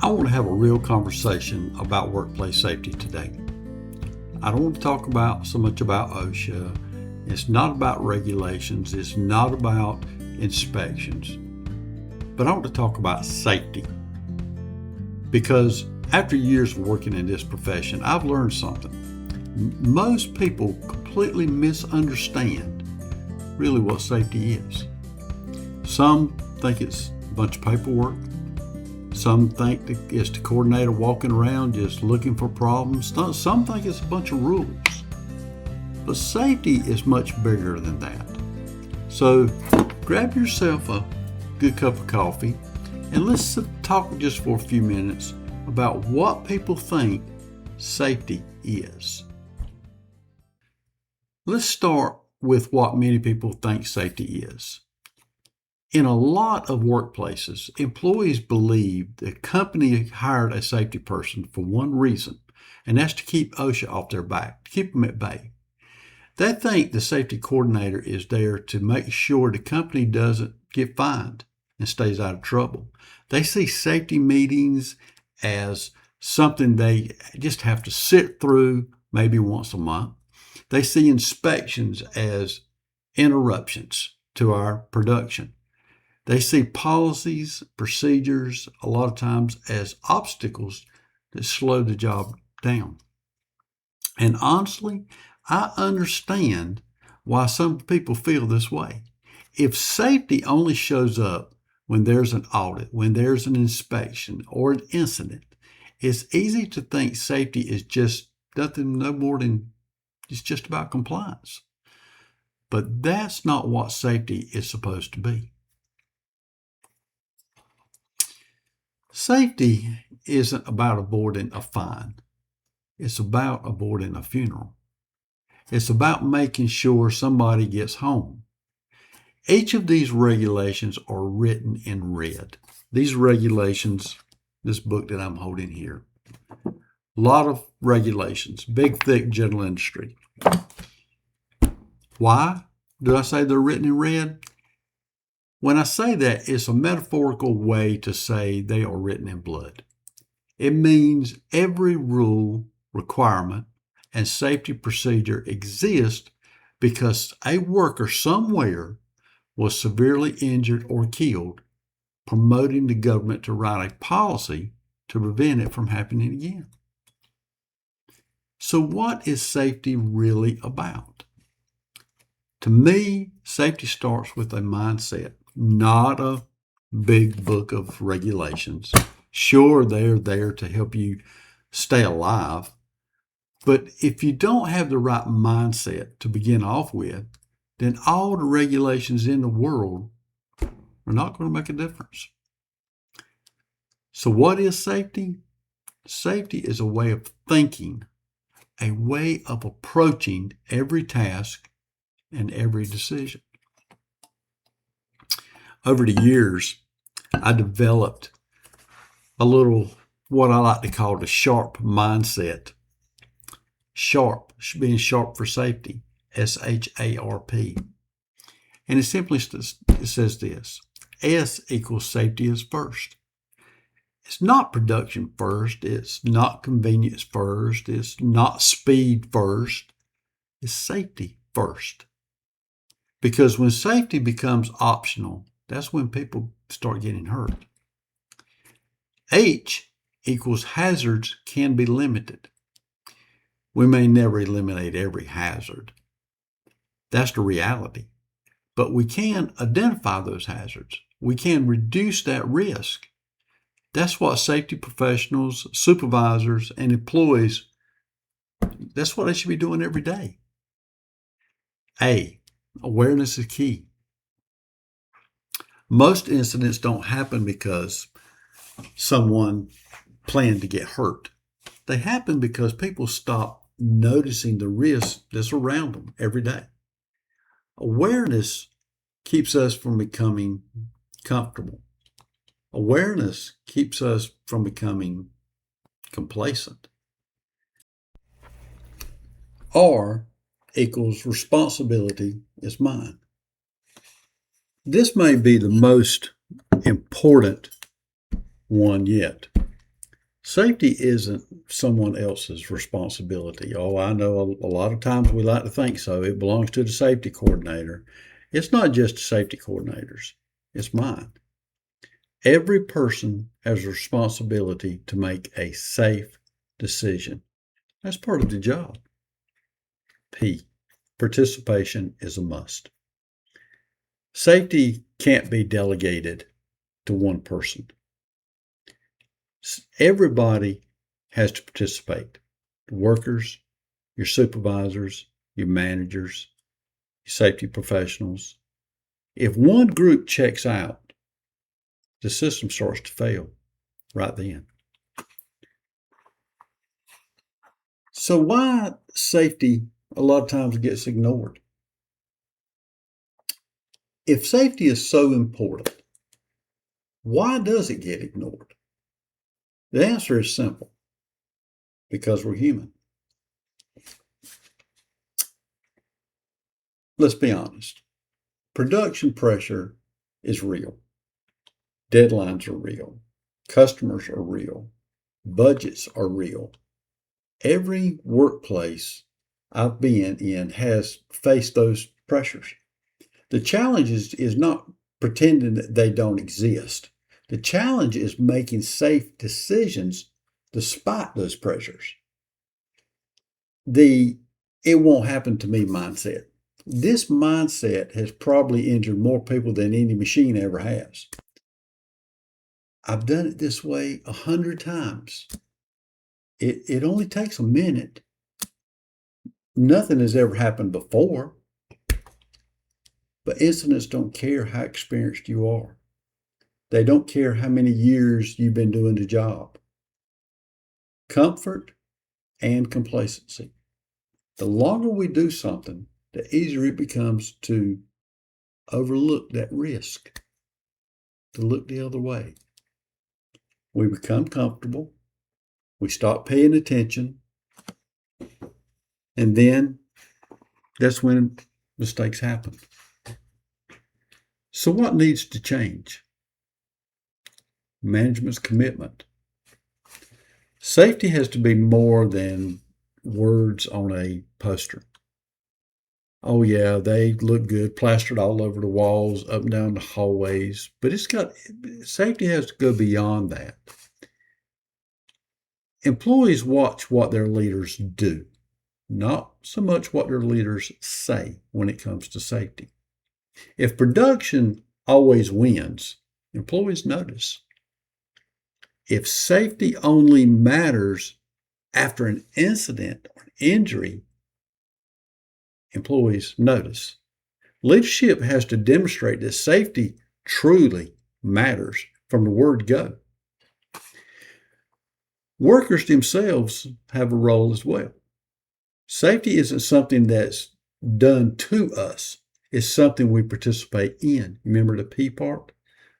I want to have a real conversation about workplace safety today. I don't want to talk about so much about OSHA. It's not about regulations. It's not about inspections. But I want to talk about safety. Because after years of working in this profession, I've learned something. Most people completely misunderstand really what safety is. Some think it's a bunch of paperwork. Some think it's the coordinator walking around just looking for problems. Some think it's a bunch of rules. But safety is much bigger than that. So grab yourself a good cup of coffee and let's talk just for a few minutes about what people think safety is. Let's start with what many people think safety is. In a lot of workplaces, employees believe the company hired a safety person for one reason, and that's to keep OSHA off their back, to keep them at bay. They think the safety coordinator is there to make sure the company doesn't get fined and stays out of trouble. They see safety meetings as something they just have to sit through maybe once a month. They see inspections as interruptions to our production. They see policies, procedures, a lot of times as obstacles that slow the job down. And honestly, I understand why some people feel this way. If safety only shows up when there's an audit, when there's an inspection or an incident, it's easy to think safety is just nothing no more than it's just about compliance. But that's not what safety is supposed to be. Safety isn't about avoiding a fine. It's about avoiding a funeral. It's about making sure somebody gets home. Each of these regulations are written in red. These regulations, this book that I'm holding here, a lot of regulations, big, thick general industry. Why do I say they're written in red? When I say that, it's a metaphorical way to say they are written in blood. It means every rule, requirement, and safety procedure exists because a worker somewhere was severely injured or killed, promoting the government to write a policy to prevent it from happening again. So what is safety really about? To me, safety starts with a mindset, not a big book of regulations. Sure, they're there to help you stay alive, but if you don't have the right mindset to begin off with, then all the regulations in the world are not going to make a difference. So what is safety? Safety is a way of thinking, a way of approaching every task and every decision. Over the years, I developed a little, what I like to call the SHARP mindset. SHARP, being sharp for safety, SHARP. And it simply says this, S equals safety is first. It's not production first, it's not convenience first, it's not speed first, it's safety first. Because when safety becomes optional, that's when people start getting hurt. H equals hazards can be limited. We may never eliminate every hazard. That's the reality. But we can identify those hazards. We can reduce that risk. That's what safety professionals, supervisors, and employees, that's what they should be doing every day. A, awareness is key. Most incidents don't happen because someone planned to get hurt. They happen because people stop noticing the risk that's around them every day. Awareness keeps us from becoming comfortable. Awareness keeps us from becoming complacent. R equals responsibility is mine. This may be the most important one yet. Safety isn't someone else's responsibility. Oh, I know a lot of times we like to think so. It belongs to the safety coordinator. It's not just the safety coordinators, it's mine. Every person has a responsibility to make a safe decision. That's part of the job. P, participation is a must. Safety can't be delegated to one person. Everybody has to participate. The workers, your supervisors, your managers, your safety professionals. If one group checks out, the system starts to fail right then. So why safety a lot of times gets ignored? If safety is so important, why does it get ignored? The answer is simple. Because we're human. Let's be honest. Production pressure is real. Deadlines are real. Customers are real. Budgets are real. Every workplace I've been in has faced those pressures. The challenge is not pretending that they don't exist. The challenge is making safe decisions despite those pressures. The "it won't happen to me" mindset. This mindset has probably injured more people than any machine ever has. I've done it this way 100 times. It only takes a minute. Nothing has ever happened before. But incidents don't care how experienced you are. They don't care how many years you've been doing the job. Comfort and complacency. The longer we do something, the easier it becomes to overlook that risk, to look the other way. We become comfortable, we stop paying attention, and then that's when mistakes happen. So what needs to change? Management's commitment. Safety has to be more than words on a poster. Oh yeah, they look good, plastered all over the walls, up and down the hallways, but safety has to go beyond that. Employees watch what their leaders do, not so much what their leaders say when it comes to safety. If production always wins, employees notice. If safety only matters after an incident or an injury, employees notice. Leadership has to demonstrate that safety truly matters from the word go. Workers themselves have a role as well. Safety isn't something that's done to us. It's something we participate in. Remember the P part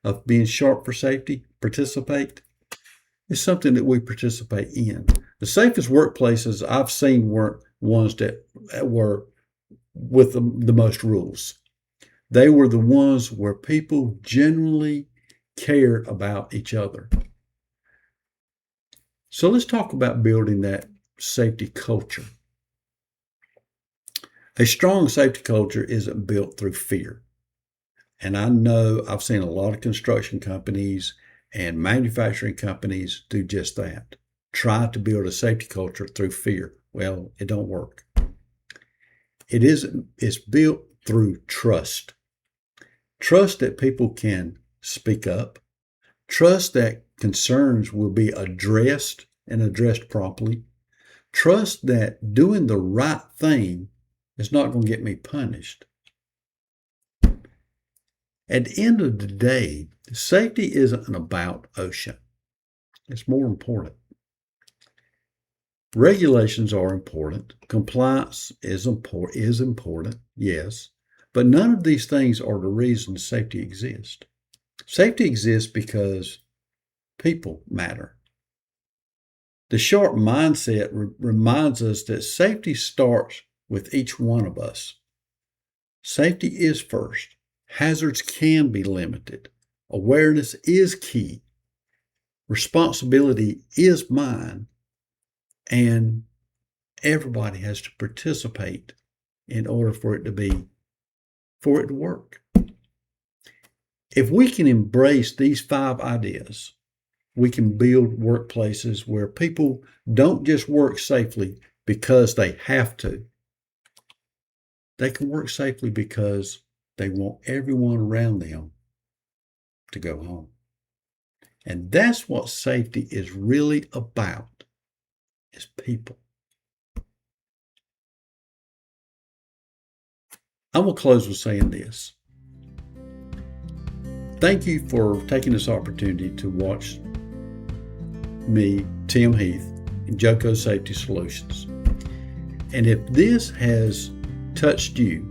of being sharp for safety? Participate. It's something that we participate in. The safest workplaces I've seen weren't ones that were with the most rules. They were the ones where people genuinely cared about each other. So let's talk about building that safety culture. A strong safety culture isn't built through fear. And I know I've seen a lot of construction companies and manufacturing companies do just that. Try to build a safety culture through fear. Well, it don't work. It's built through trust. Trust that people can speak up. Trust that concerns will be addressed and addressed promptly. Trust that doing the right thing is not going to get me punished. At the end of the day, safety isn't about OSHA. It's more important. Regulations are important. Compliance is important, yes. But none of these things are the reason safety exists. Safety exists because people matter. The sharp mindset reminds us that safety starts with each one of us. Safety is first. Hazards can be limited. Awareness is key. Responsibility is mine, and everybody has to participate in order for it to work. If we can embrace these 5 ideas, we can build workplaces where people don't just work safely because they have to. They can work safely because they want everyone around them to go home. And that's what safety is really about, is people. I'm going to close with saying this. Thank you for taking this opportunity to watch me, Tim Heath, and Joko Safety Solutions. And if this has touched you,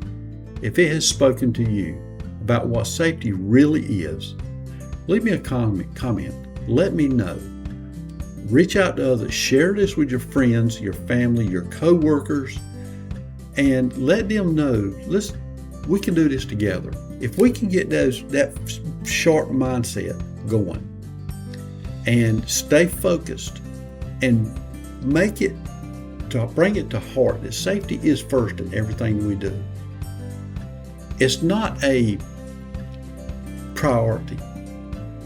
if it has spoken to you about what safety really is, leave me a comment. Let me know. Reach out to others. Share this with your friends, your family, your co-workers, and let them know, listen, we can do this together. If we can get that sharp mindset going and stay focused and bring it to heart that safety is first in everything we do. It's not a priority.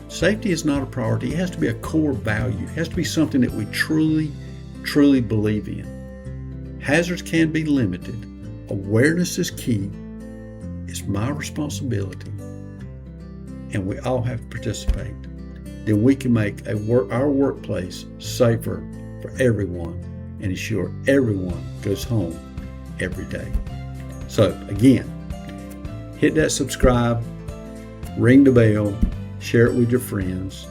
Safety is not a priority. It has to be a core value. It has to be something that we truly, truly believe in. Hazards can be limited. Awareness is key. It's my responsibility, and we all have to participate. Then we can make our workplace safer for everyone and ensure everyone goes home every day. So again, hit that subscribe, ring the bell, share it with your friends,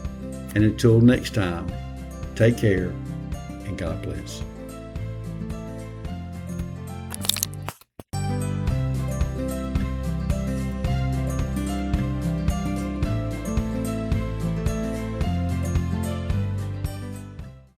and until next time, take care and God bless.